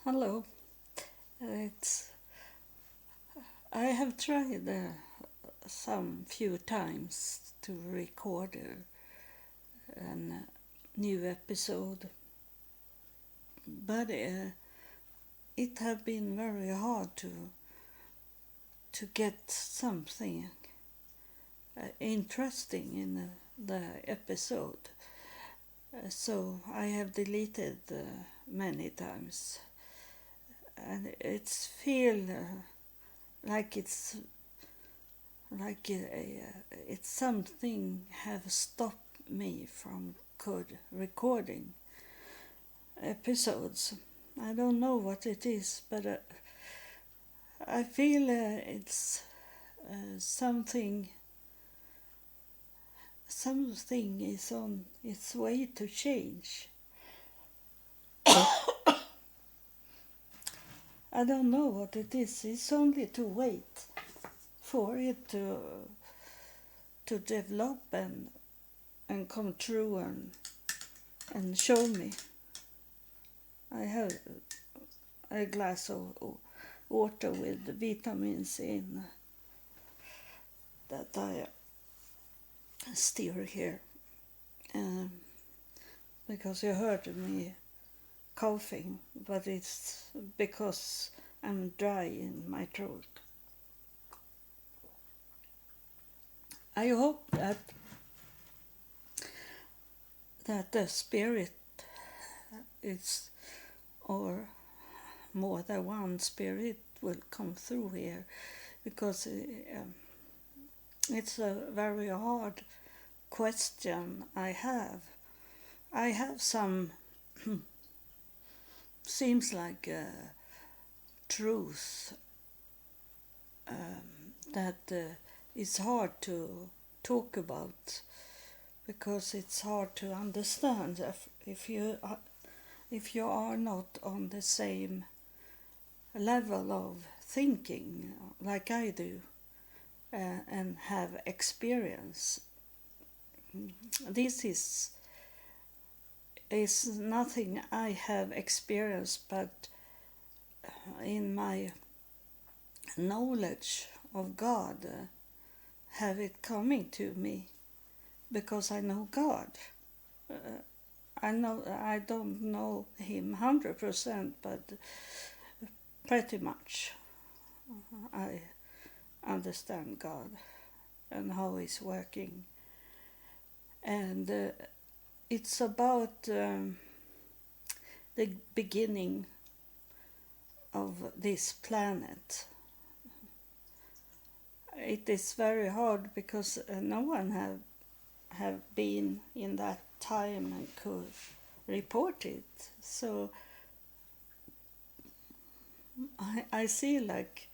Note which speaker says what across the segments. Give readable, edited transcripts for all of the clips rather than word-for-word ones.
Speaker 1: Hello. It's I have tried some few times to record a new episode, but it have been very hard to get something interesting in the episode. So I have deleted many times, and it's feel like it's something have stopped me from good recording episodes. I don't know what it is, but I feel it's something is on its way to change. I don't know what it is. It's only to wait for it to develop and come true and show me. I have a glass of water with vitamins in that I stir here, because you heard me coughing, but it's because I'm dry in my throat. I hope that the spirit is, or more than one spirit, will come through here, because it's a very hard question I have. I have some seems like truth that is hard to talk about, because it's hard to understand if you are not on the same level of thinking like I do, and have experience. This is nothing I have experienced, but in my knowledge of God, have it coming to me because I know God. I don't know Him 100%, but pretty much I understand God and how He's working, and it's about the beginning of this planet. It is very hard because no one have been in that time and could report it. So I see like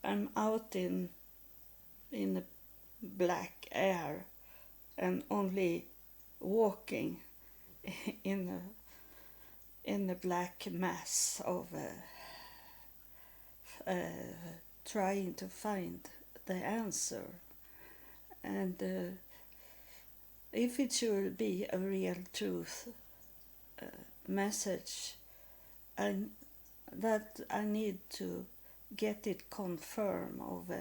Speaker 1: I'm out in the black air and only walking in the black mass of trying to find the answer. And if it should be a real truth message, and that I need to get it confirmed of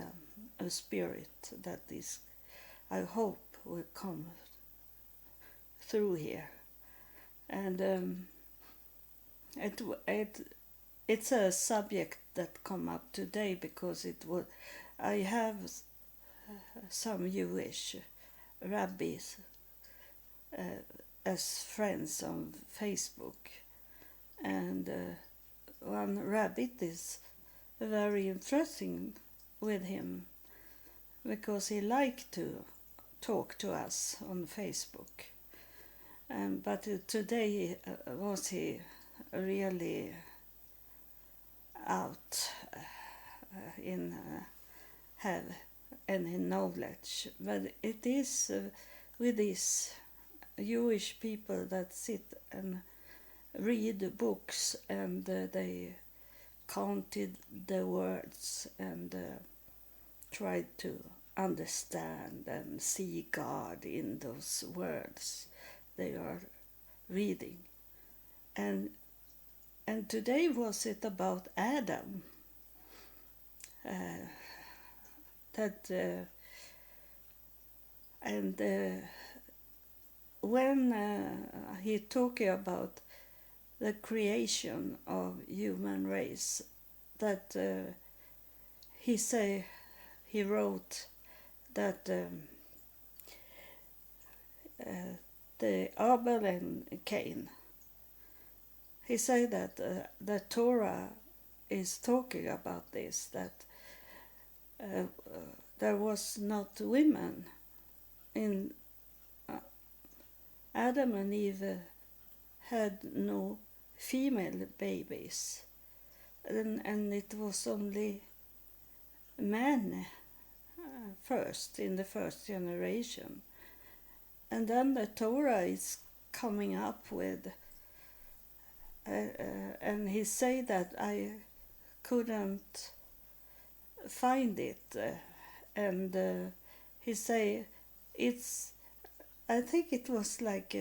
Speaker 1: a spirit that is, I hope, will come through here. And it's a subject that come up today because I have some Jewish rabbis as friends on Facebook, and one rabbit is very interesting with him because he liked to talk to us on Facebook. But today was he really out in have any knowledge? But it is with these Jewish people that sit and read books, and they counted the words and tried to understand and see God in those words they are reading. And And today was it about Adam. When he talking about the creation of human race, that he wrote that the Abel and Cain. He said that the Torah is talking about this, that there was not women in Adam and Eve had no female babies, and it was only men first in the first generation. And then the Torah is coming up with, and he say that I couldn't find it, and he say it's. I think it was like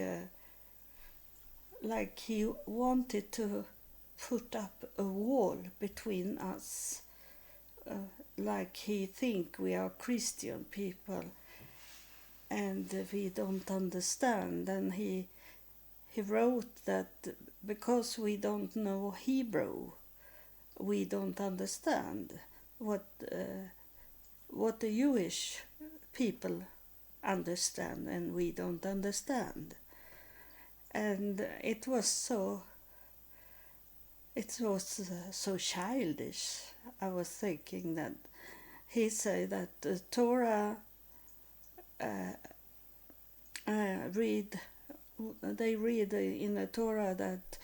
Speaker 1: he wanted to put up a wall between us, like he think we are Christian people and we don't understand. And he wrote that because we don't know Hebrew, we don't understand what the Jewish people understand, and we don't understand. And it was so childish. I was thinking that he said that the Torah they read in the Torah that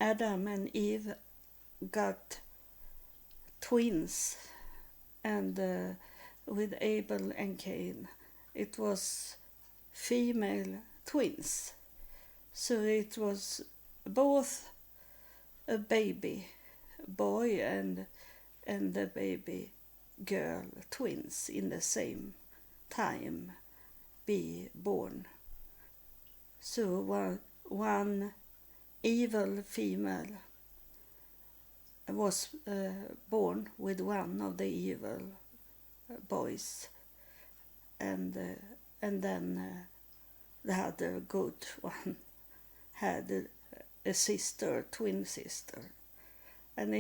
Speaker 1: Adam and Eve got twins, and with Abel and Cain it was female twins. So it was both a baby boy and a baby girl, twins in the same time be born. So one evil female was born with one of the evil boys, and then the other good one had a sister, twin sister. And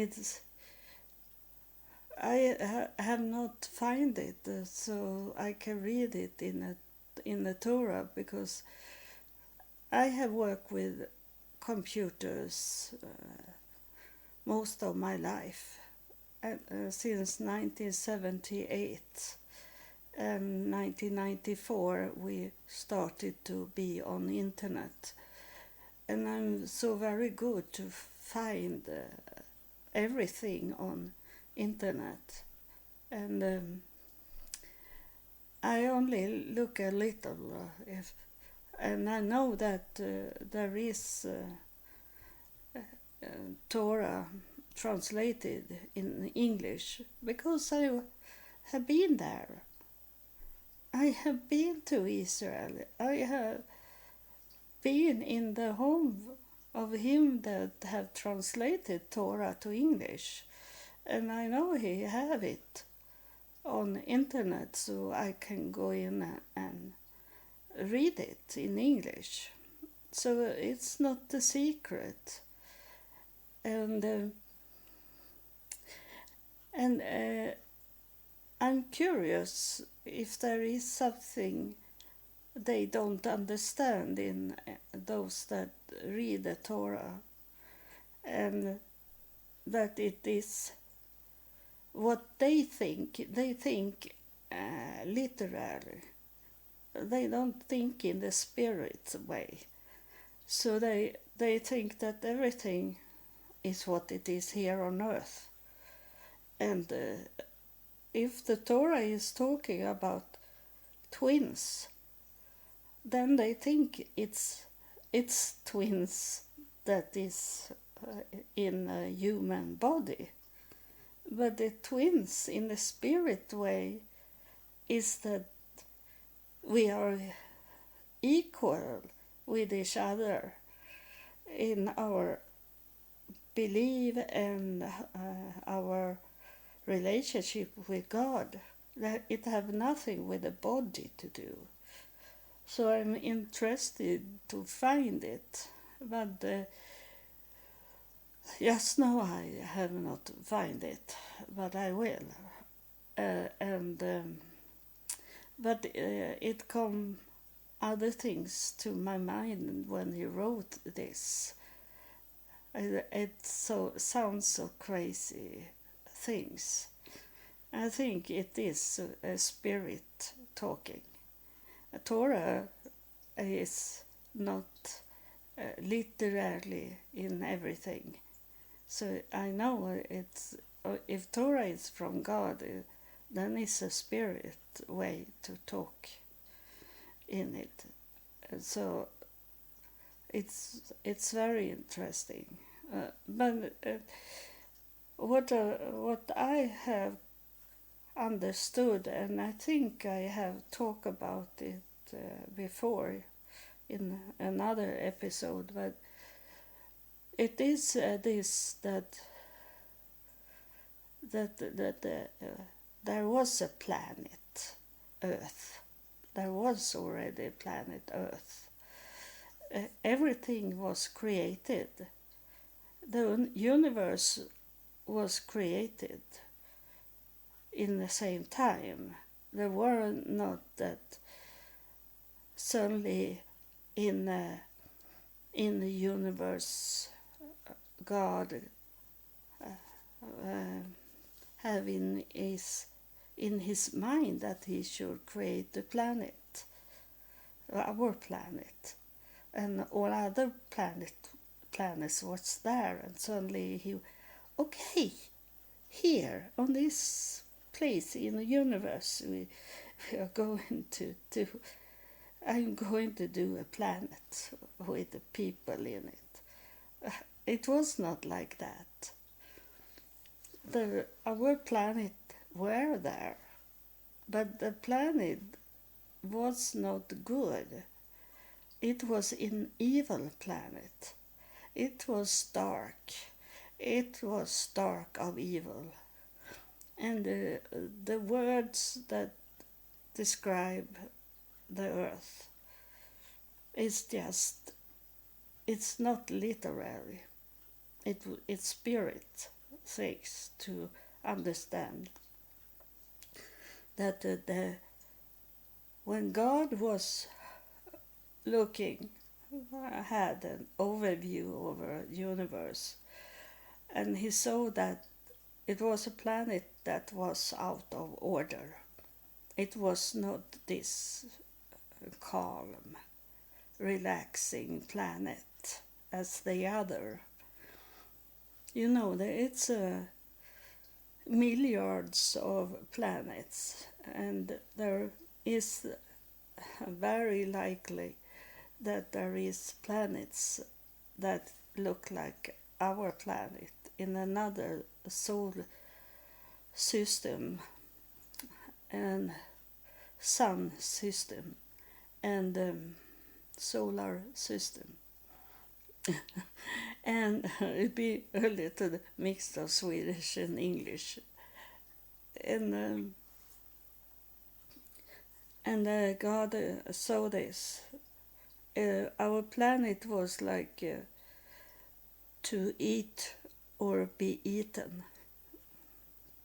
Speaker 1: I have not find it, so I can read it in the Torah, because I have worked with computers most of my life, since 1978. And 1994 we started to be on internet, and I'm so very good to find everything on internet, and I only look a little and I know that there is Torah translated in English, because I have been there. I have been to Israel. I have been in the home of him that have translated Torah to English, and I know he have it on internet, so I can go in and read it in English. So it's not a secret, and I'm curious if there is something they don't understand in those that read the Torah, and that it is what they think. They think literally. They don't think in the spirit way. So they think that everything is what it is here on earth. And if the Torah is talking about twins, then they think it's twins that is in a human body. But the twins in the spirit way is that we are equal with each other, in our belief and our relationship with God. That it have nothing with the body to do. So I'm interested to find it, but just now I have not find it, but I will. And but it come other things to my mind when he wrote this. It so sounds so crazy things. I think it is a spirit talking. A Torah is not literally in everything. So I know it's if Torah is from God, then it's a spirit way to talk in it. So it's very interesting. But what I have understood, and I think I have talked about it before in another episode, but it is this that there was a planet Earth. There was already a planet Earth. Everything was created. The universe was created in the same time. There were not that suddenly in the universe God having in his mind that he should create the planet, our planet, and all other planets was there, and suddenly he, okay, here on this place in the universe we are going to do. I'm going to do a planet with the people in it. It was not like that. Our planet were there, but the planet was not good. It was an evil planet. It was dark. It was dark of evil. And the words that describe the earth is just, it's not literary. It's spirit things to understand that when God was looking, had an overview over the universe, and he saw that it was a planet that was out of order. It was not this calm, relaxing planet as the other. You know, it's milliards of planets, and there is very likely that there is planets that look like our planet in another solar system and sun system and solar system. And it'd be a little mix of Swedish and English. And God saw this. Our planet was like to eat or be eaten,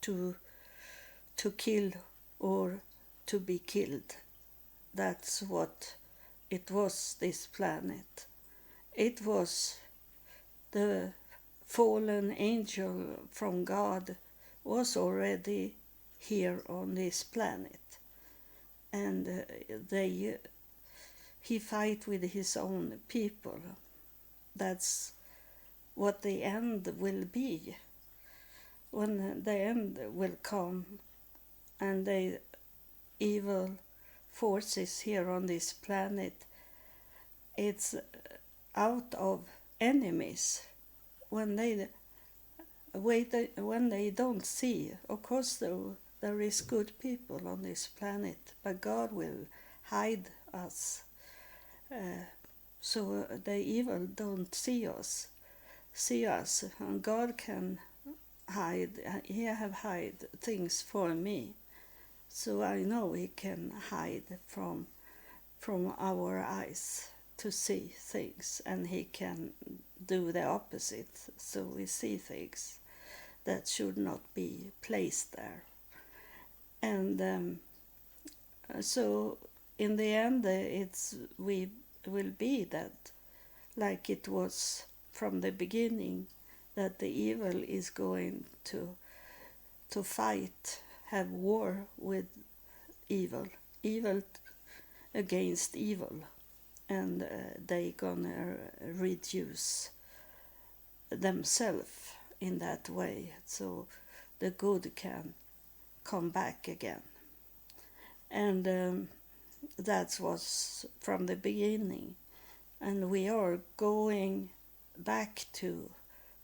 Speaker 1: to kill or to be killed. That's what it was, this planet. It was the fallen angel from God was already here on this planet, and he fight with his own people. That's what the end will be. When the end will come and the evil forces here on this planet, it's out of enemies. When they don't see, of course there is good people on this planet, but God will hide us so the evil don't see us. And God can hide. He have hide things for me, so I know He can hide from our eyes to see things, and He can do the opposite, so we see things that should not be placed there. And so in the end, we will be that, like it was from the beginning, that the evil is going to fight, have war with evil against evil, and they gonna reduce themselves in that way, so the good can come back again. And that was from the beginning, and we are going back to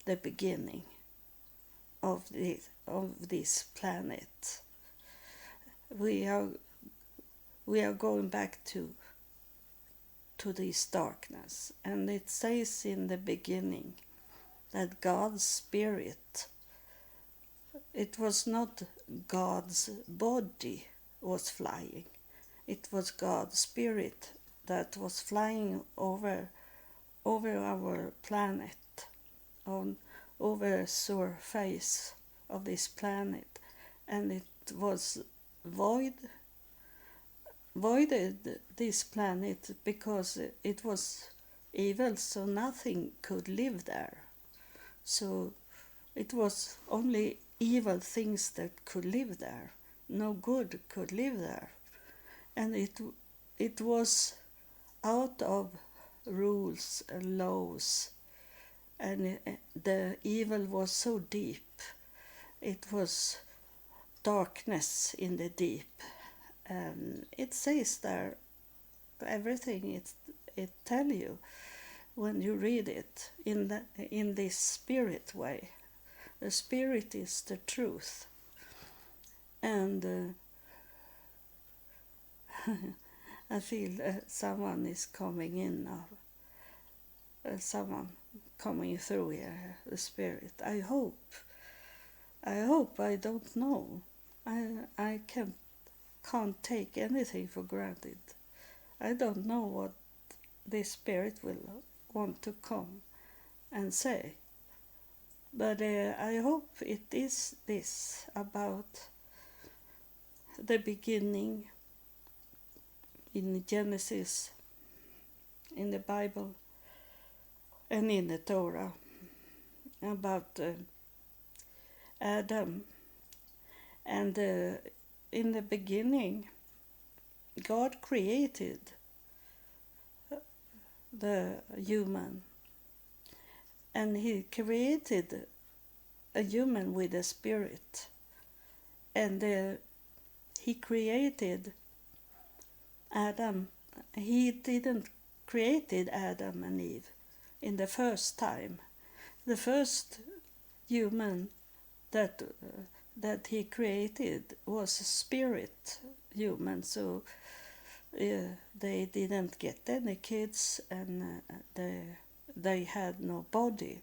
Speaker 1: the beginning of this planet. We are going back to this darkness, and it says in the beginning that God's spirit, it was not God's body was flying, it was God's spirit that was flying over our planet, over the surface of this planet, and it was voided this planet because it was evil, so nothing could live there. So it was only evil things that could live there. No good could live there. And it was out of rules and laws, and the evil was so deep. It was darkness in the deep. And it says there everything it tell you when you read it in this spirit way. The spirit is the truth. And I feel someone is coming in now. Someone coming through here, the spirit. I hope. I don't know. I can't take anything for granted. I don't know what this spirit will want to come and say. But I hope it is this about the beginning in Genesis, in the Bible, and in the Torah, about Adam. And in the beginning, God created the human, and He created a human with a spirit, and He created Adam. He didn't created Adam and Eve in the first time. The first human that He created was a spirit human, so they didn't get any kids, and they had no body.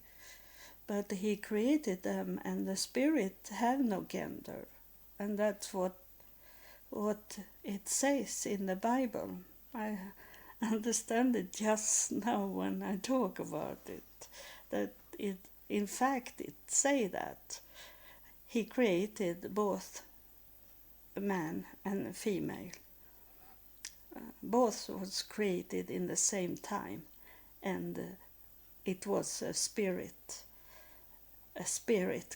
Speaker 1: But He created them, and the spirit had no gender, and that's what it says in the Bible. I understand it just now when I talk about it, that it, in fact, it say that He created both a man and a female. Both was created in the same time, and it was a spirit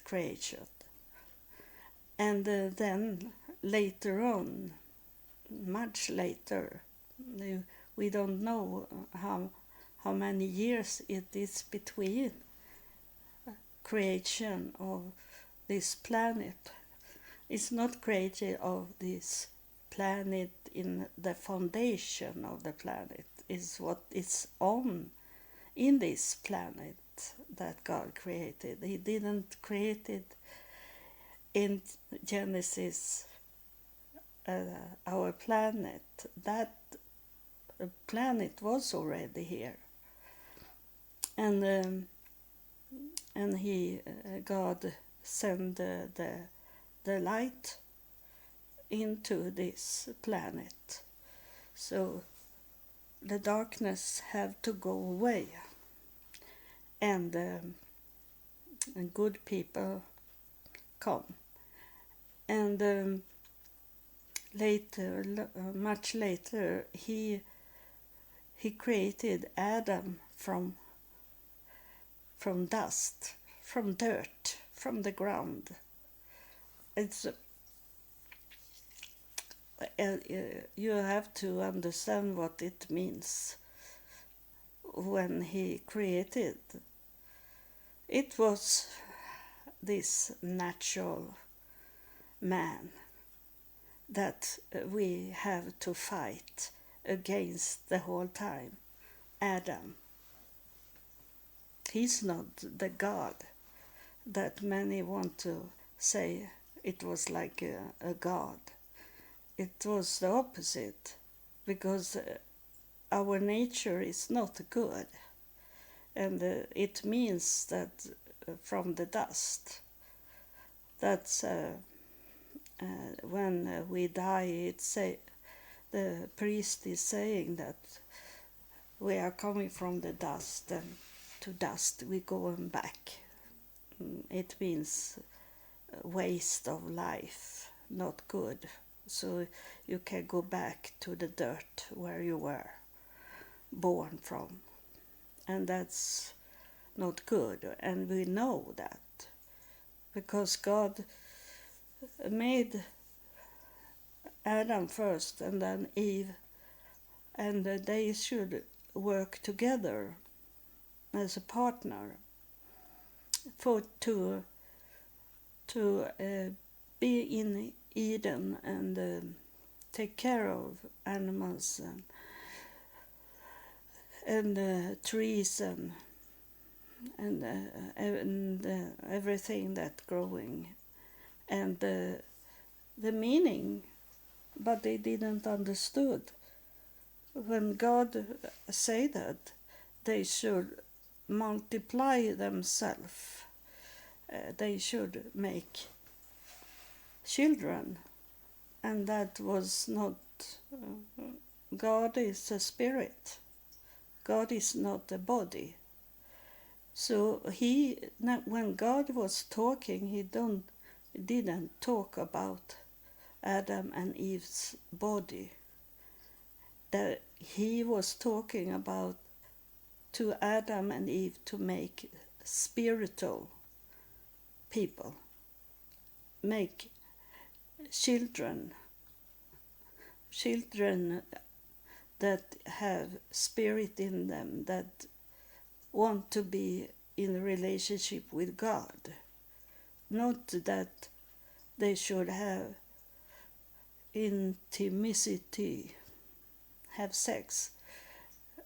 Speaker 1: creation. And then later on, much later, we don't know how many years it is between creation of this planet. It's not creation of this planet in the foundation of the planet. It's what is on in this planet that God created. He didn't create it in Genesis, our planet. That planet was already here. and God sent the light into this planet, so the darkness have to go away, and good people come. And much later, he created Adam from dust, from dirt, from the ground. It's you have to understand what it means. When he created, it was this natural man that we have to fight against the whole time. Adam. He's not the God that many want to say it was like a God. It was the opposite, because our nature is not good, and it means that from the dust. That's when we die, the priest is saying that we are coming from the dust, and to dust we go back. It means waste of life, not good. So you can go back to the dirt where you were born from, and that's not good. And we know that because God made Adam first and then Eve, and they should work together as a partner to be in Eden and take care of animals and trees and everything that growing, and the meaning, but they didn't understood. When God said that they should multiply themselves, they should make children, and that was not. God is a spirit. God is not a body. So when God was talking, he didn't talk about Adam and Eve's body. That he was talking about to Adam and Eve to make spiritual people, make children that have spirit in them, that want to be in a relationship with God. Not that they should have intimacy, have sex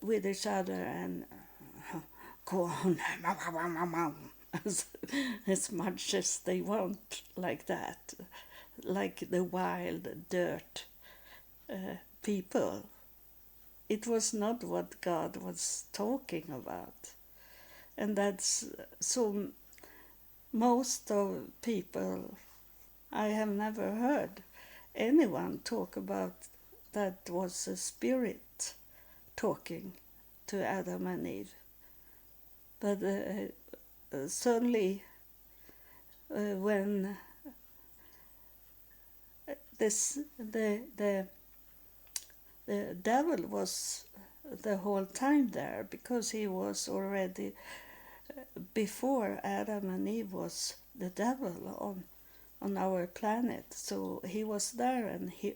Speaker 1: with each other and go on as much as they want, like that, like the wild dirt people. It was not what God was talking about. And that's so. Most of people, I have never heard anyone talk about that was a spirit talking to Adam and Eve. But certainly when the devil was the whole time there, because he was already before Adam and Eve was the devil on our planet. So he was there and he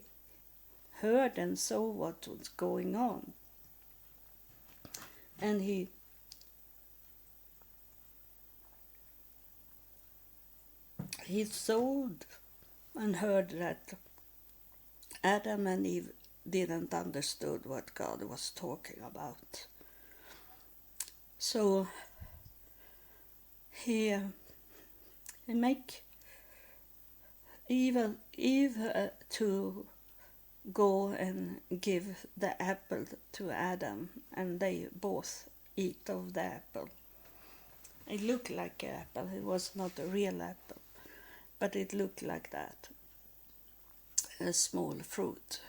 Speaker 1: heard and saw what was going on. And he saw and heard that Adam and Eve didn't understood what God was talking about. So he make Eve to go and give the apple to Adam, and they both eat of the apple. It looked like an apple. It was not a real apple, but it looked like that, a small fruit,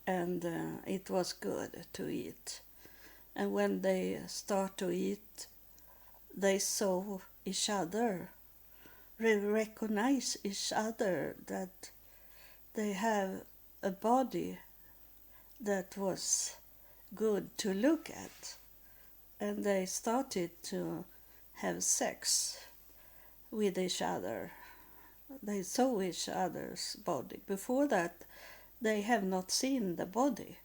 Speaker 1: and it was good to eat. And when they start to eat, they saw each other, recognize each other, that they have a body that was good to look at, and they started to have sex with each other. They saw each other's body. Before that, they have not seen the body.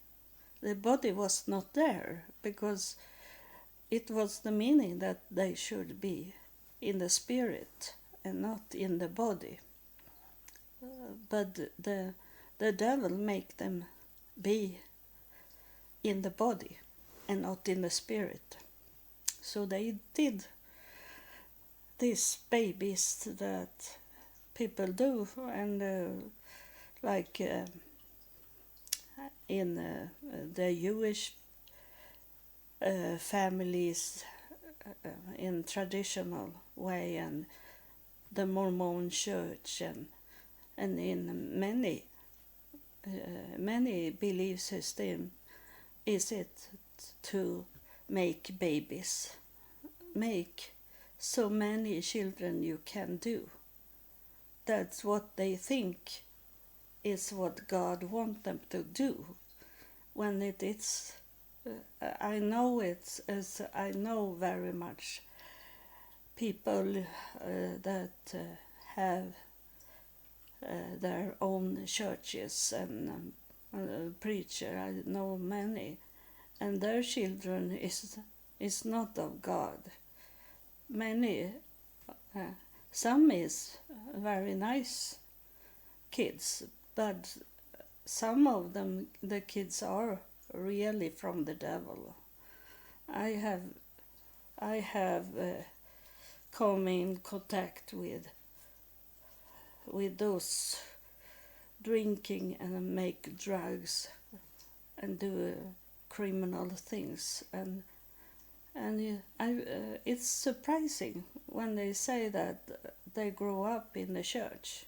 Speaker 1: The body was not there because it was the meaning that they should be in the spirit and not in the body. But the devil make them be in the body and not in the spirit. So they did these babies that people do, and like in the Jewish families in traditional way, and the Mormon church, and in many belief systems, is it to make babies, make so many children you can do. That's what they think is what God wants them to do. When it is, I know I know very much people that have their own churches and preacher. I know many, and their children is not of God. Many, some is very nice kids, but some of them, the kids are really from the devil. I have come in contact with those drinking and make drugs and do criminal things, and it's surprising when they say that they grow up in the church.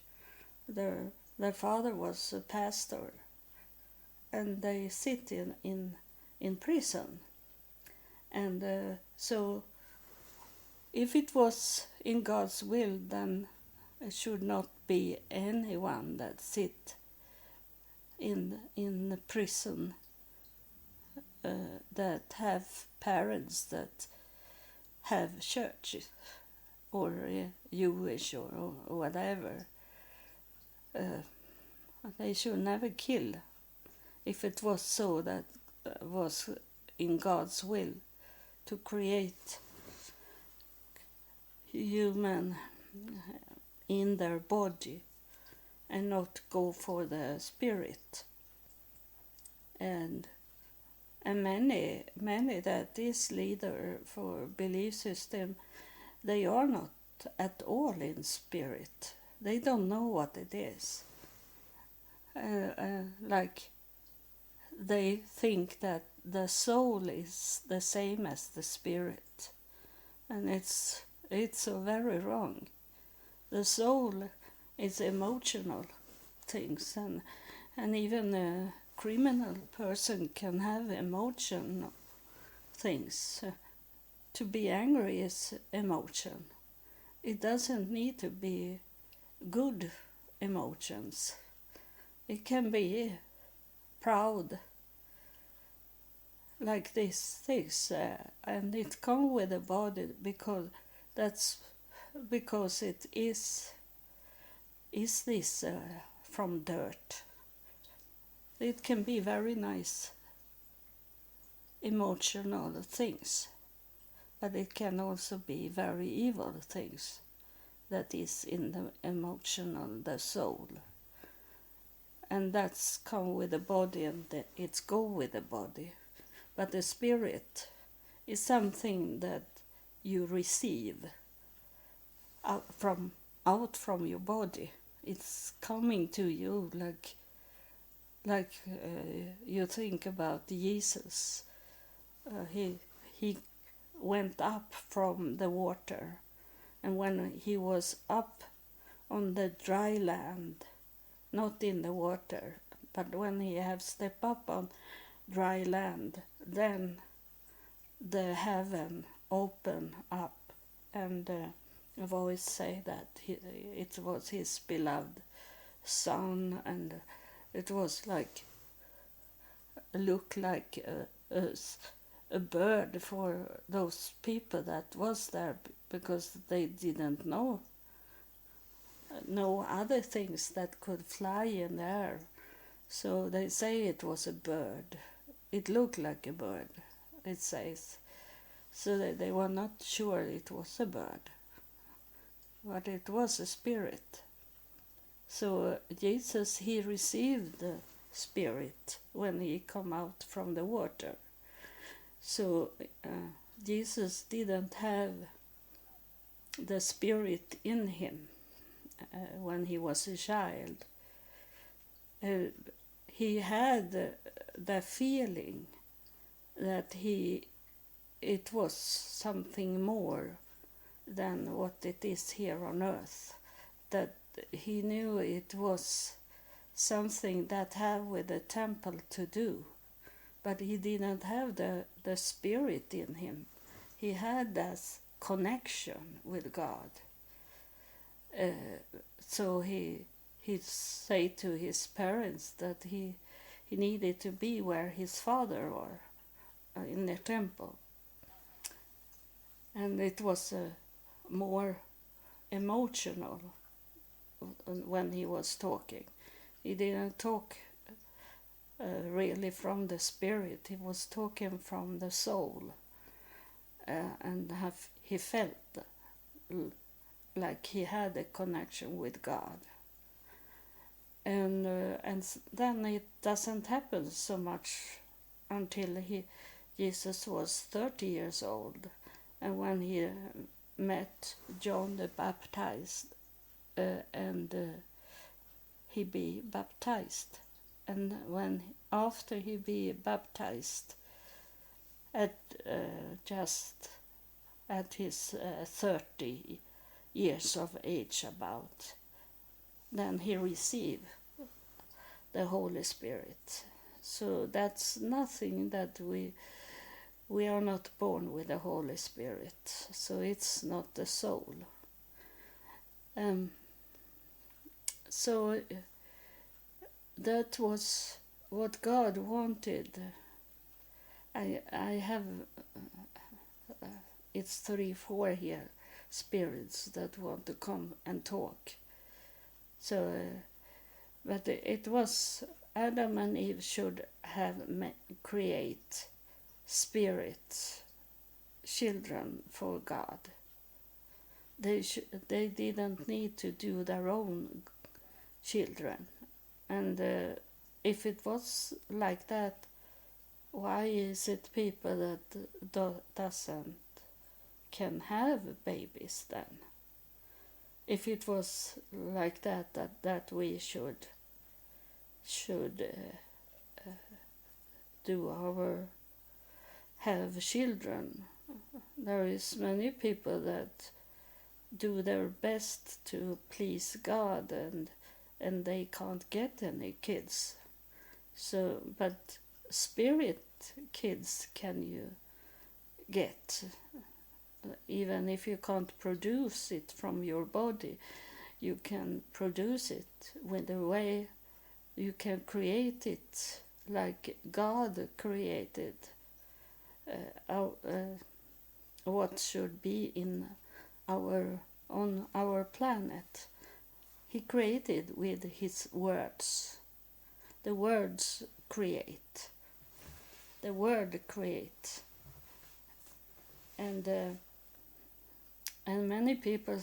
Speaker 1: Their father was a pastor, and they sit in prison. And so if it was in God's will, then it should not be anyone that sit in the prison that have parents that have churches or Jewish or whatever. They should never kill if it was so that was in God's will to create human in their body and not go for the spirit. And many that is leader for belief system, they are not at all in spirit. They don't know what it is. Like they think that the soul is the same as the spirit, and it's so very wrong. The soul is emotional things, and even a criminal person can have emotional things. To be angry is emotion. It doesn't need to be good emotions. It can be proud, like these things, and it comes with the body because it is this from dirt. It can be very nice emotional things, but it can also be very evil things that is in the emotional, the soul. And that's come with the body, and it's go with the body. But the spirit is something that you receive out from your body. It's coming to you like you think about Jesus. He went up from the water And when he was up on the dry land, not in the water, but when he have stepped up on dry land, then the heaven open up, and a voice say that it was his beloved son, and it was like look like a bird for those people that was there, because they didn't know no other things that could fly in the air. So they say it was a bird. It looked like a bird, it says. So they were not sure it was a bird, but it was a spirit. So Jesus, he received the spirit when he come out from the water. So Jesus didn't have the spirit in him when he was a child. He had the feeling that it was something more than what it is here on earth, that he knew it was something that had with the temple to do, but he didn't have the spirit in him. He had this connection with God. So he say to his parents that he needed to be where his father were, in the temple. And it was more emotional when he was talking. He didn't talk really from the spirit. He was talking from the soul, and he felt like he had a connection with God. And then it doesn't happen so much until Jesus was 30 years old, and when he met John the Baptist, and he be baptized. And when after he be baptized at just at his 30 years of age about, then he received the Holy Spirit. So that's nothing that we are not born with the Holy Spirit. So it's not the soul. So that was what God wanted. I have it's 3-4 here spirits that want to come and talk. So, but it was Adam and Eve should have create spirit children for God. They didn't need to do their own children, and if it was like that, why is it people that doesn't can have babies then? If it was like that we should do our have children. There is many people that do their best to please God, and they can't get any kids. So, but spirit kids can you get, even if you can't produce it from your body. You can produce it with the way you can create it, like God created what should be on our planet. He created with his words. The words create. The word create. And many people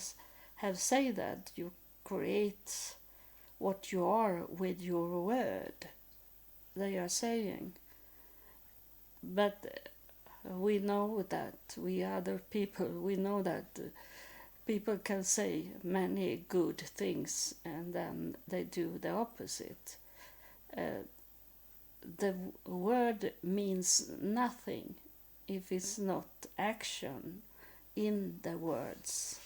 Speaker 1: have said that you create what you are with your word. They are saying. But we know that, we other people, we know that people can say many good things and then they do the opposite. The word means nothing if it's not action in the words.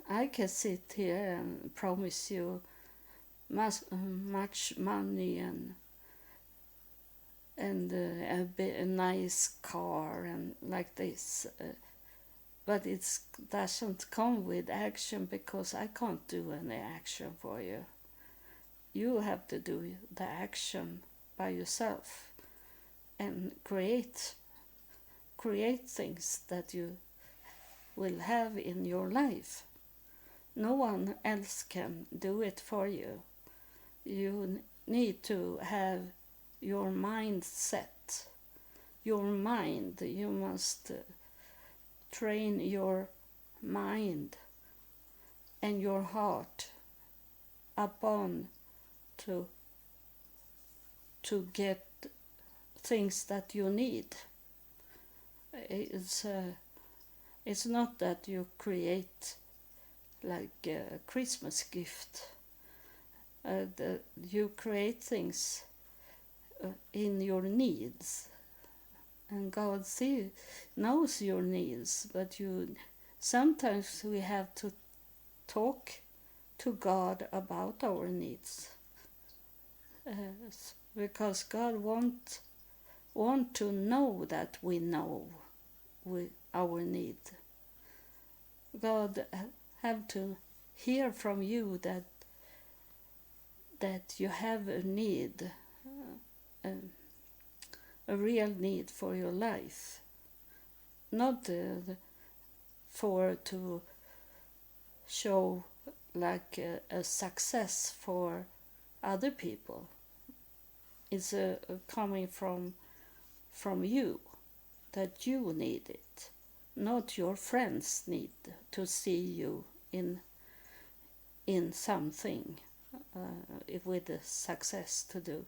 Speaker 1: I can sit here and promise you much money and a nice car and like this, but it doesn't come with action because I can't do any action for you. You have to do the action by yourself and create things that you will have in your life. No one else can do it for you. You need to have your mind set. Your mind, you must train your mind and your heart upon to get things that you need. It's not that you create like a Christmas gift. You create things in your needs, and God knows your needs, but sometimes we have to talk to God about our needs, because God want to know that we know our need. God have to hear from you that you have a need, a real need for your life, not for to show like a success for other people. It's coming from you, that you need it, not your friends need to see you in something with a success to do.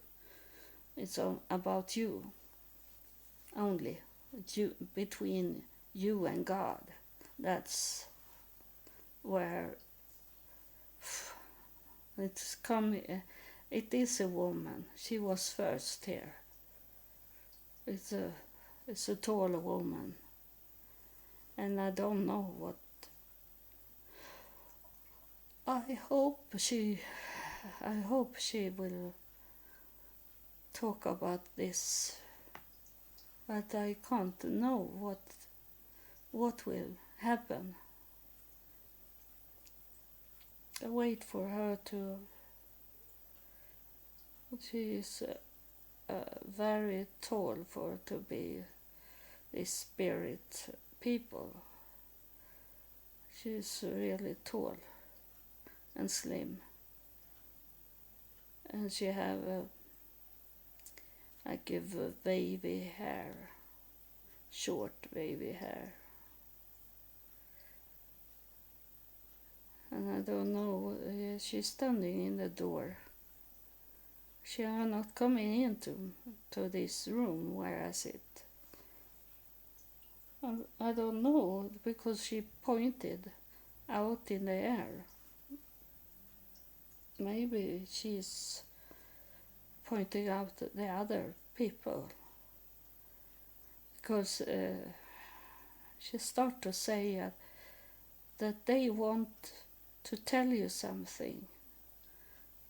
Speaker 1: It's all about you, only between you and God. That's where it's coming. It is a woman. She was first here. It's a tall woman, and I don't know what. I hope she will talk about this, but I can't know what will happen. I wait for her to. She is very tall for to be this spirit people. She's really tall and slim, and she have like a wavy hair, short wavy hair, and I don't know. She's standing in the door. She are not coming into this room where I sit. I don't know, because she pointed out in the air. Maybe she's pointing out the other people, because she started to say that they want to tell you something.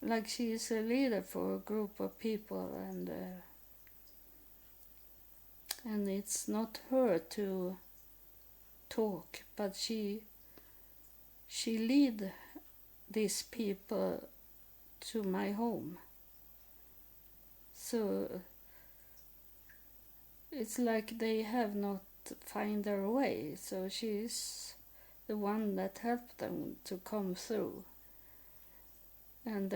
Speaker 1: Like she is a leader for a group of people, and it's not her to talk, but she lead these people to my home. So it's like they have not find their way, so she's the one that helped them to come through. And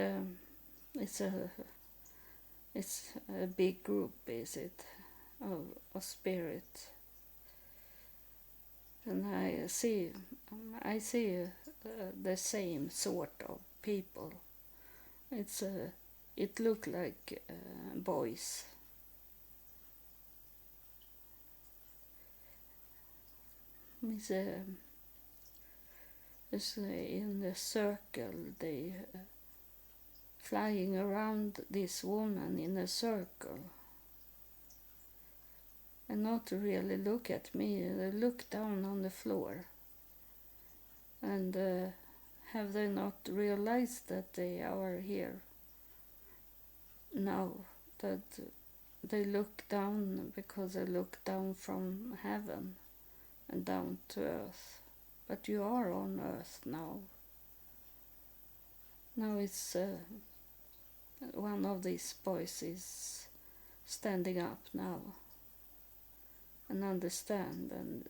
Speaker 1: it's a big group, is it, of spirit. And I see the same sort of people. It look like boys. It's in the circle. They flying around this woman in a circle, and not really look at me. They look down on the floor, And have they not realized that they are here now? That they look down because they look down from heaven and down to earth. But you are on earth now. Now it's one of these boys is standing up now and understand, and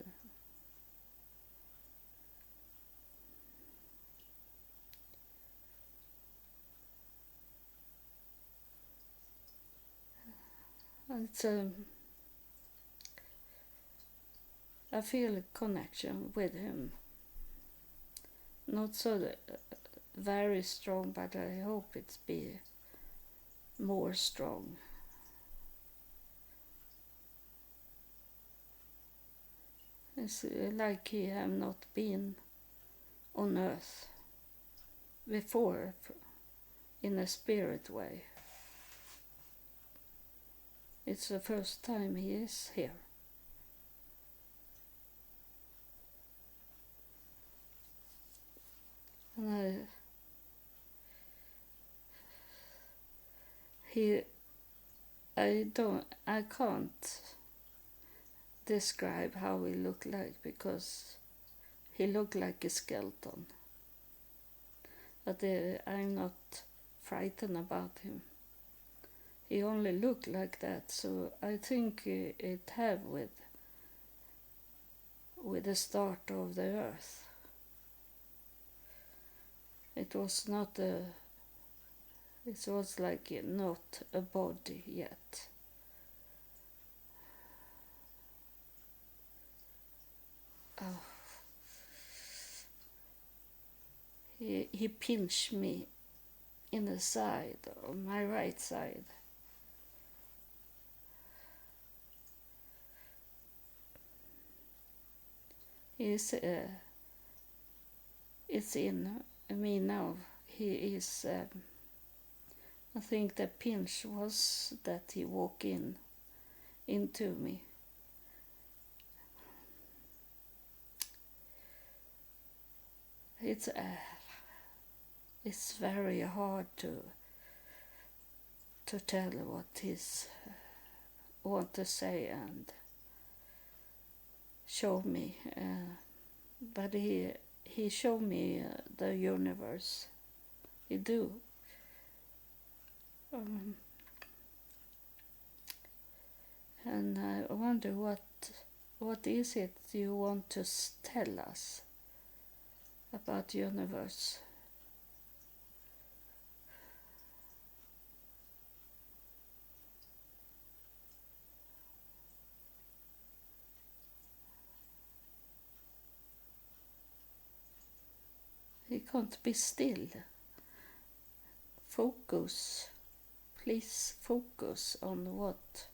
Speaker 1: it's I feel a connection with him. Not so very strong, but I hope it's be more strong. It's like he have not been on earth before in a spirit way. It's the first time he is here. And I can't describe how he looked like, because he looked like a skeleton. But I'm not frightened about him. He only looked like that, so I think it have with the start of the earth. It was not it was like not a body yet. Oh. He pinched me in the side, on my right side. It's in me now. He is. I think the pinch was that he walked into me. It's very hard to tell what he's want to say and show me, but he showed me the universe. He do. And I wonder what is it you want to tell us about the universe? He can't be still. Focus. Please focus on what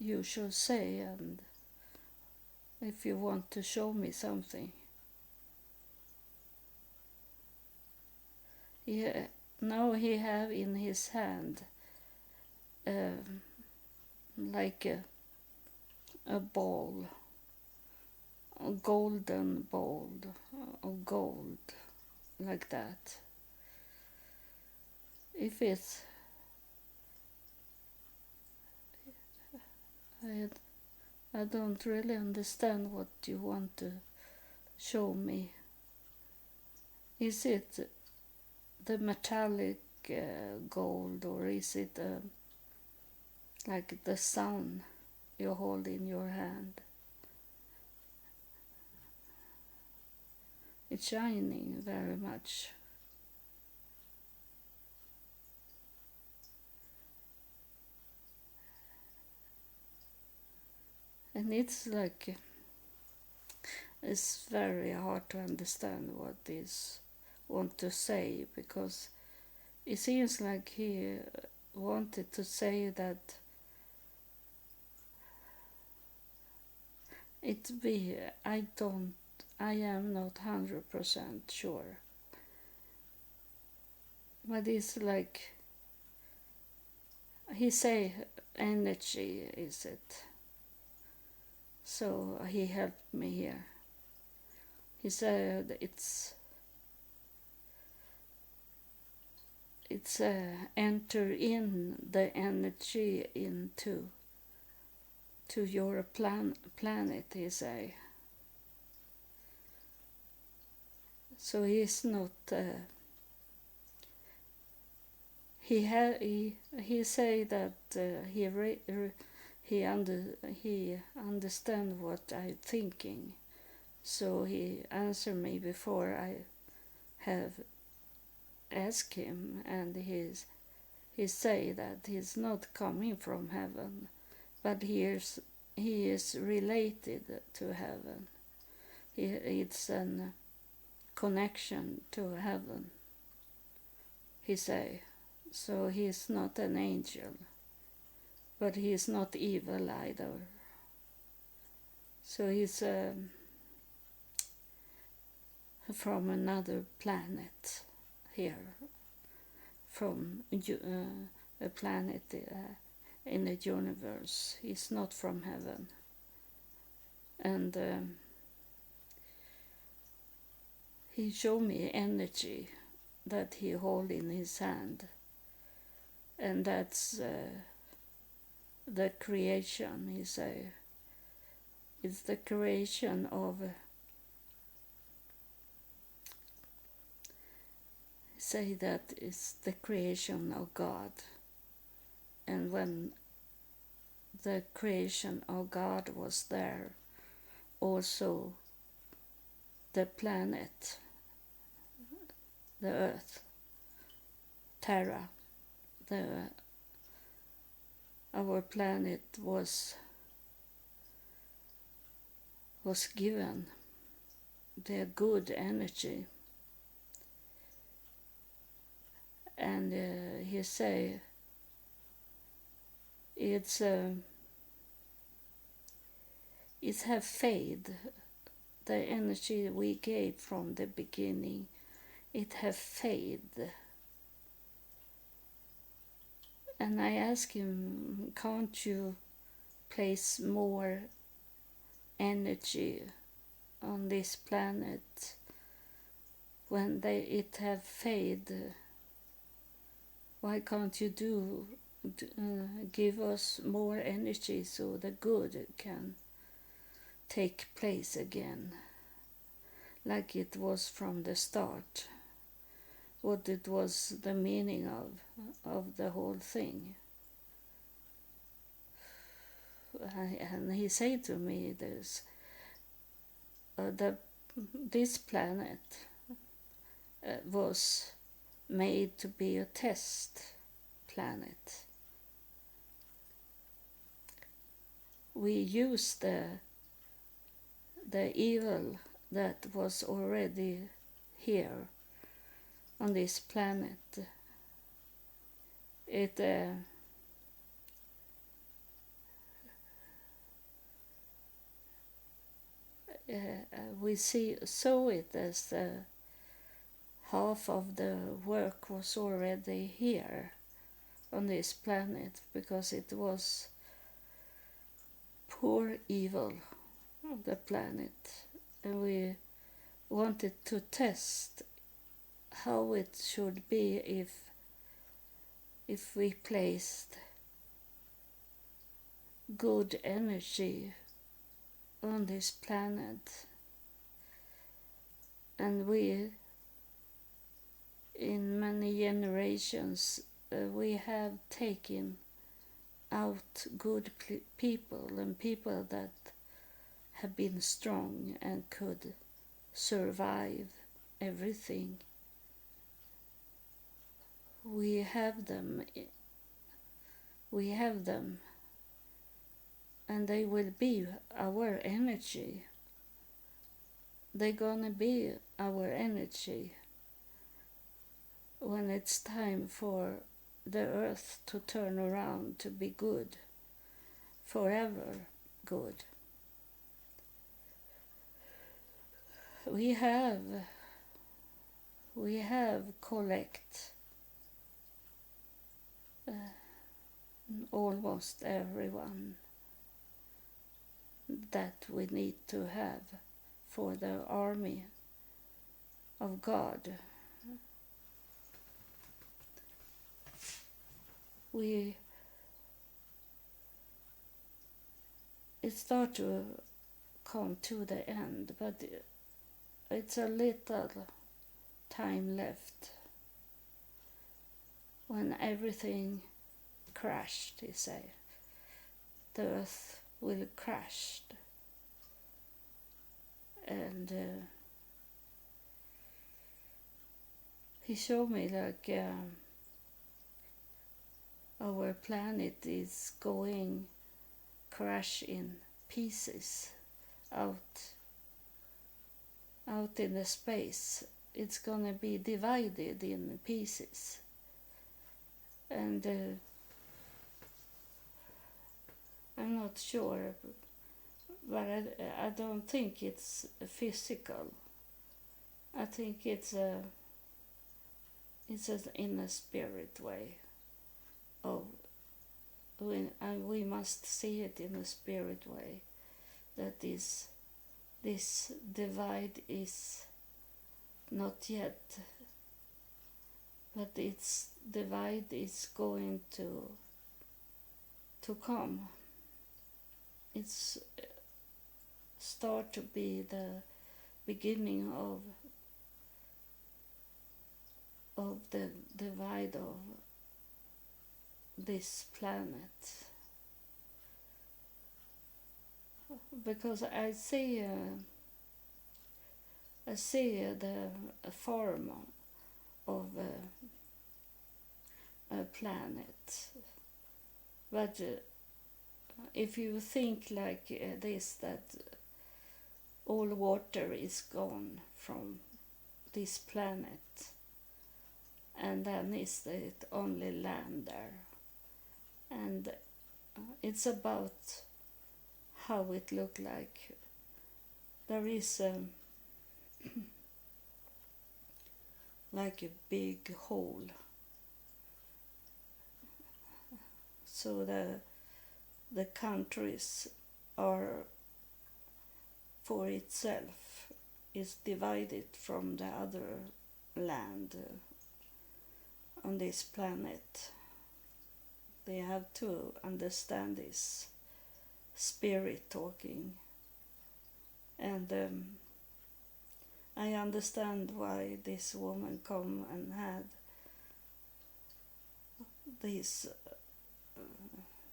Speaker 1: you should say, and if you want to show me something. Yeah, now he have in his hand like a ball, a golden ball of gold, like that. If it's I don't really understand what you want to show me. Is it the metallic gold, or is it like the sun you hold in your hand? It's shining very much. And it's like, it's very hard to understand what this want to say, because it seems like he wanted to say that I am not 100% sure, but it's like he say energy, is it? So he helped me here. He said it's enter in the energy into your planet, he say. So he's not. He say that he understand what I'm thinking. So he answered me before I have asked him, and he say that he's not coming from heaven, but he is related to heaven. It's a connection to heaven, he say. So he's not an angel, but he's not evil either. So he's from another planet here, from a planet in the universe. He's not from heaven. And he showed me energy that he hold in his hand, and that's the creation, he say. It's the creation of say that it's the creation of God. And when the creation of God was there, also the planet, the earth, Terra, our planet was given the good energy. And he say it have fade. The energy we gave from the beginning, it have fade. And I asked him, can't you place more energy on this planet when it have fade? Why can't you give us more energy so the good can take place again, like it was from the start, what it was the meaning of the whole thing. And he said to me, this planet was made to be a test planet. We used the evil that was already here on this planet. We saw it as half of the work was already here on this planet, because it was poor evil of the planet, and we wanted to test how it should be if we placed good energy on this planet. And we, in many generations, we have taken out good people, and people that have been strong and could survive everything. We have them, and they will be our energy. They're gonna be our energy when it's time for the earth to turn around to be good, forever good. We have collect almost everyone that we need to have for the army of God. It starts to come to the end, but it's a little time left when everything crashed, he say. The earth will crash. And he showed me like our planet is going crash in pieces out in the space. It's gonna be divided in pieces. And I'm not sure, but I don't think it's physical. I think it's in a spirit way. We must see it in a spirit way. That is, this divide is not yet, but its divide is going to come. It's start to be the beginning of the divide of this planet, because I see the form of a planet, but if you think like this, that all water is gone from this planet, and then is it only land there, and it's about how it looked like. There is like a big hole, so the countries are for itself, is divided from the other land on this planet. They have to understand this spirit talking, and I understand why this woman come and had this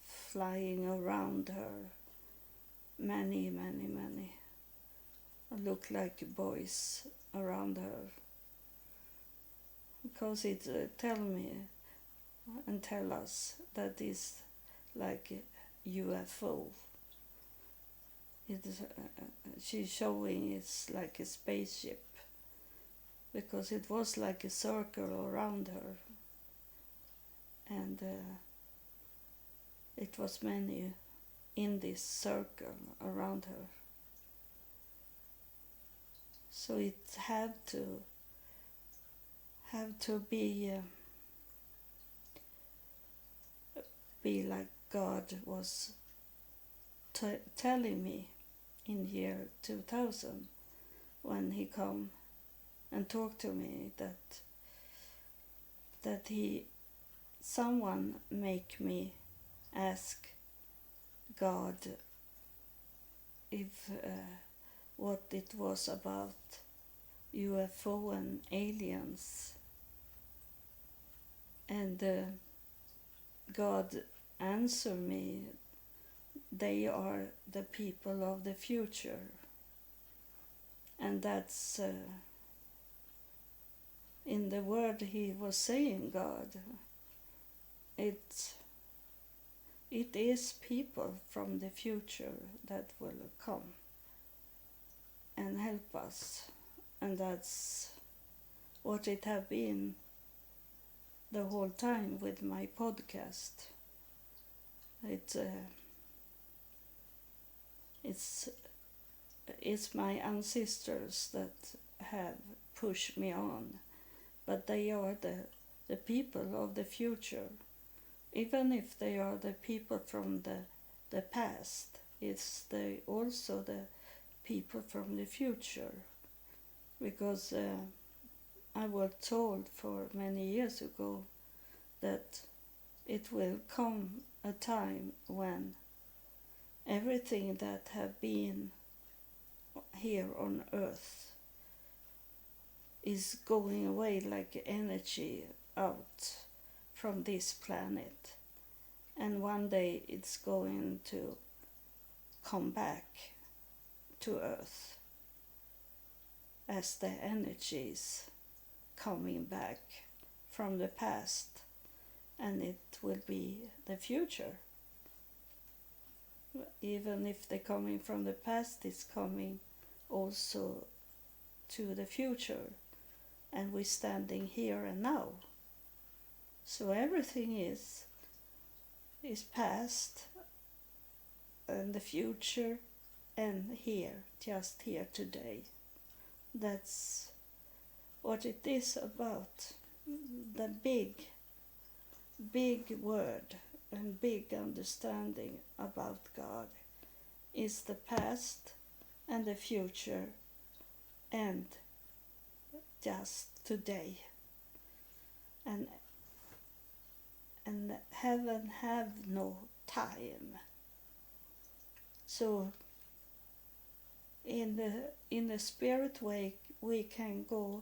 Speaker 1: flying around her, many look like boys around her, because it tell me and tell us that is like a UFO. She's showing it's like a spaceship, because it was like a circle around her, and it was many in this circle around her. So it have to be like God was telling me in year 2000, when he come and talked to me, that someone make me ask God if what it was about UFO and aliens, and God answered me, they are the people of the future. And that's in the word he was saying, God, it is people from the future that will come and help us, and that's what it have been the whole time with my podcast. It's my ancestors that have pushed me on, but they are the people of the future. Even if they are the people from the past, it's also people from the future, because I was told for many years ago that it will come a time when everything that have been here on earth is going away like energy out from this planet, and one day it's going to come back to earth as the energies coming back from the past, and it will be the future. Even if they're coming from the past, it's coming also to the future, and we're standing here and now. So everything is past and the future and here, just here today. That's what it is about. The big word and big understanding about God is the past and the future and just today. And heaven have no time. So in the spirit way we can go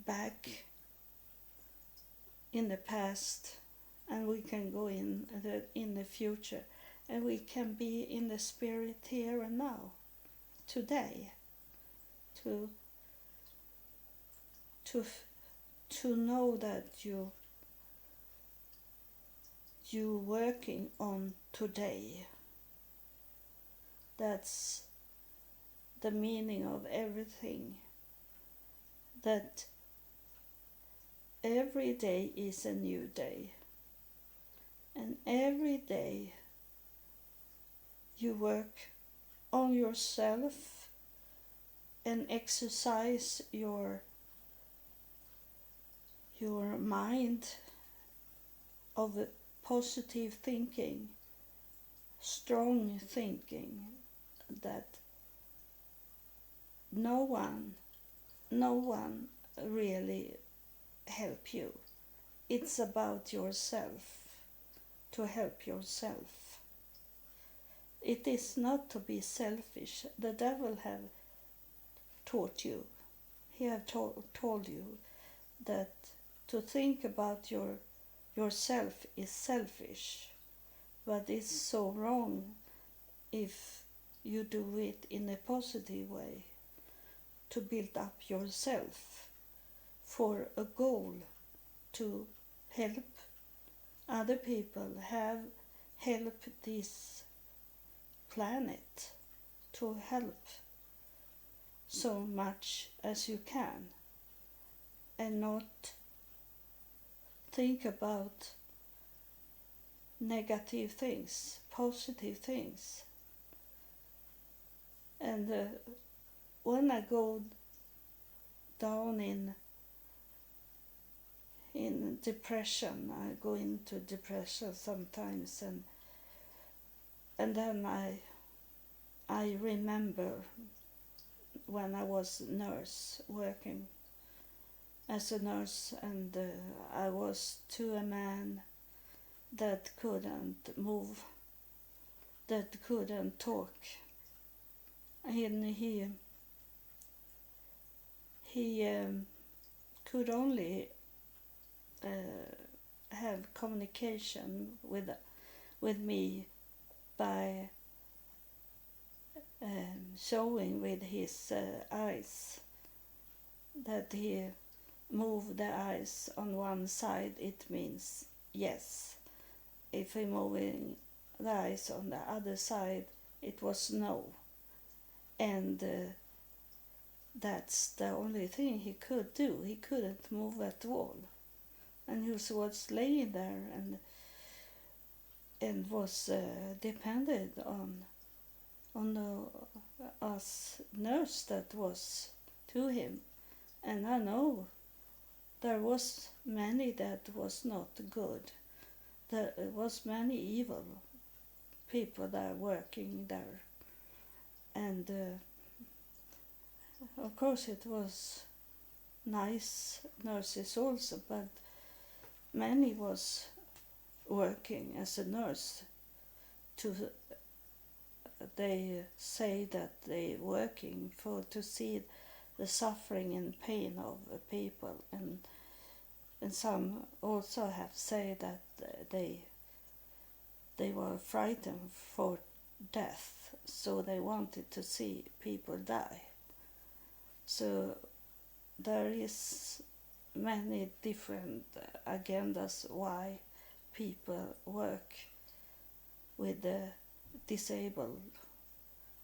Speaker 1: back in the past, and we can go in the future, and we can be in the spirit here and now, today, to know that you working on today. That's the meaning of everything. That every day is a new day, and every day you work on yourself and exercise your mind of positive thinking, strong thinking, that no one really help you. It's about yourself, to help yourself. It is not to be selfish. The devil have taught you. He have told you that to think about yourself is selfish, but it's so wrong if you do it in a positive way, to build up yourself for a goal to help other people, help this planet, to help so much as you can, and not think about negative things, positive things. And when I go down in depression, I go into depression sometimes, and then I remember when I was a nurse, working as a nurse, and I was to a man that couldn't move, that couldn't talk, and he could only have communication with me by showing with his eyes, that he moved the eyes on one side, it means yes. If he moving the eyes on the other side, it was no. And that's the only thing he could do. He couldn't move at all. And he was laying there and was dependent on us nurse that was to him. And I know there was many that was not good. There was many evil people that are working there. And of course it was nice nurses also, but many was working as a nurse to they say that they working for to see the suffering and pain of the people, and some also have said that they were frightened for death, so they wanted to see people die. So there is many different agendas why people work with the disabled,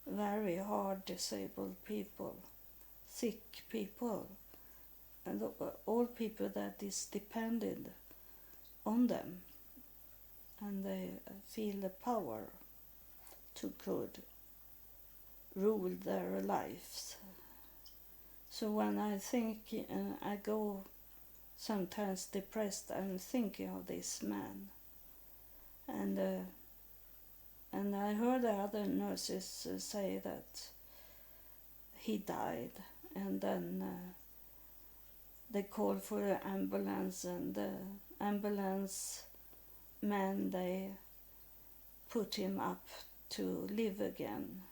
Speaker 1: very hard disabled people, sick people, and all people that is dependent on them, and they feel the power to could rule their lives. So when I think, I go sometimes depressed, I'm thinking of this man, and I heard the other nurses say that he died, and then they called for an ambulance, and the ambulance man, they put him up to live again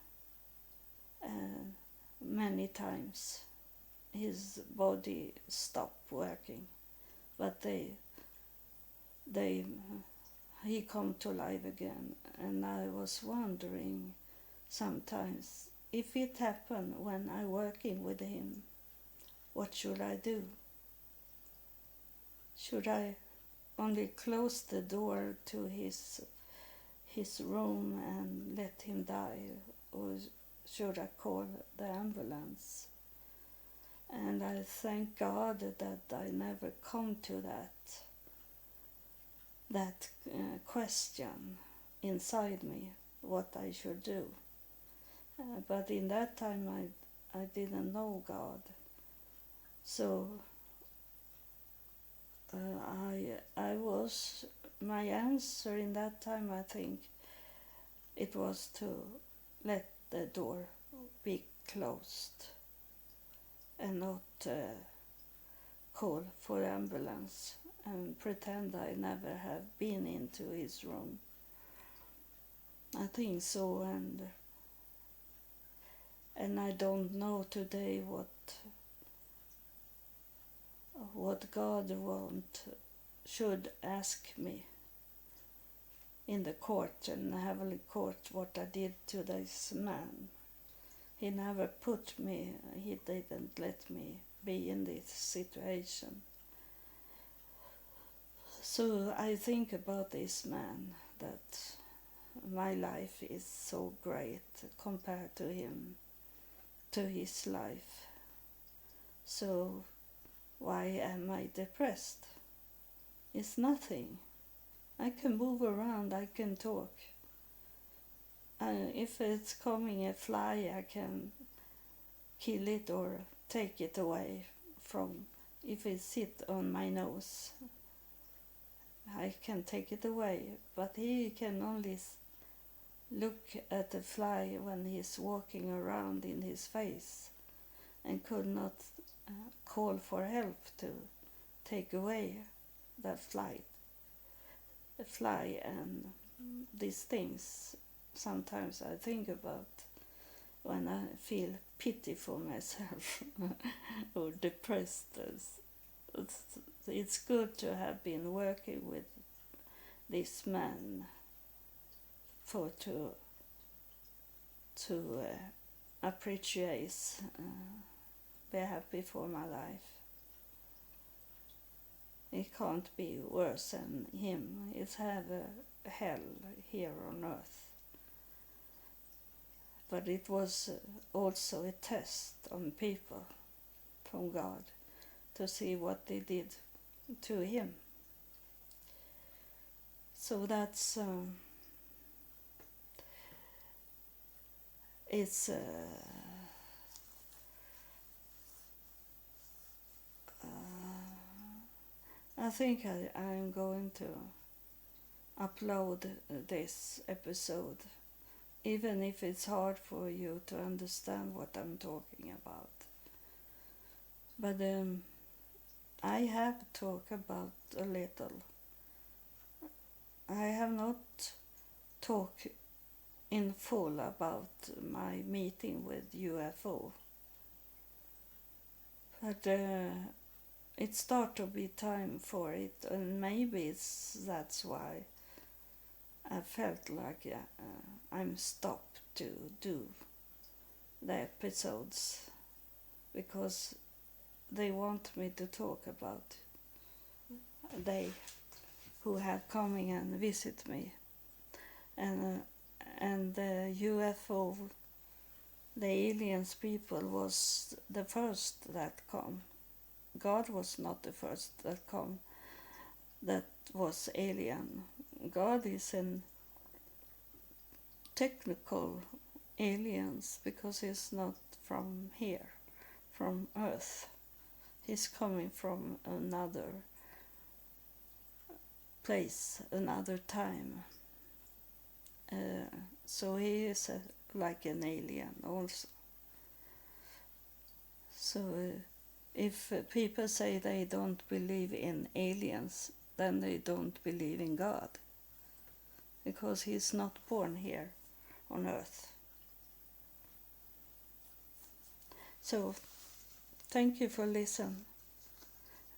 Speaker 1: many times. His body stopped working, but he come to life again. And I was wondering sometimes, if it happened when I working with him, what should I do? Should I only close the door to his room and let him die, or should I call the ambulance? And I thank God that I never come to that question inside me, what I should do. But in that time I didn't know God. So my answer in that time, I think, it was to let the door be closed and not call for ambulance and pretend I never have been into his room. I think so, and I don't know today what God should ask me in the court, in the heavenly court, what I did to this man. He never he didn't let me be in this situation. So I think about this man, that my life is so great compared to him, to his life. So why am I depressed? It's nothing. I can move around, I can talk. If it's coming a fly, I can kill it or take it away from. If it sits on my nose, I can take it away. But he can only look at the fly when he's walking around in his face, and could not call for help to take away the fly, and these things sometimes I think about when I feel pity for myself or depressed. It's good to have been working with this man to appreciate, be happy for my life. It can't be worse than him. It's have a hell here on earth. But it was also a test on people from God to see what they did to him. So that's it's I think I'm going to upload this episode even if it's hard for you to understand what I'm talking about. But I have talked about a little. I have not talked in full about my meeting with UFO. But it started to be time for it, and maybe that's why I felt like I'm stopped to do the episodes, because they want me to talk about they who have coming and visit me, and the UFO, the aliens people, was the first that come. God was not the first that come, that was alien. God is an technical aliens, because he's not from here, from Earth. He's coming from another place, another time. So he is like an alien also. So if people say they don't believe in aliens, then they don't believe in God, because he's not born here on Earth. So thank you for listening,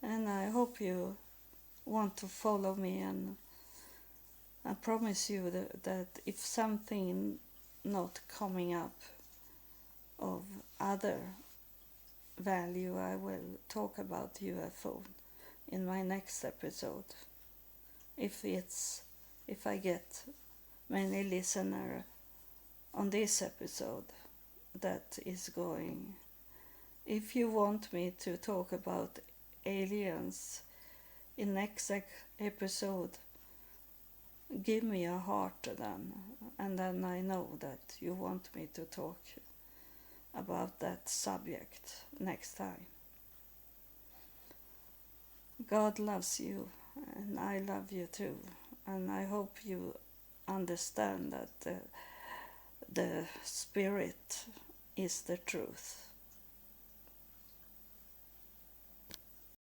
Speaker 1: and I hope you want to follow me, and I promise you that if something not coming up of other value, I will talk about UFO in my next episode. If I get many listeners on this episode that is going. If you want me to talk about aliens in next episode, give me a heart then, and then I know that you want me to talk about that subject next time. God loves you, and I love you too, and I hope you understand that the Spirit is the truth.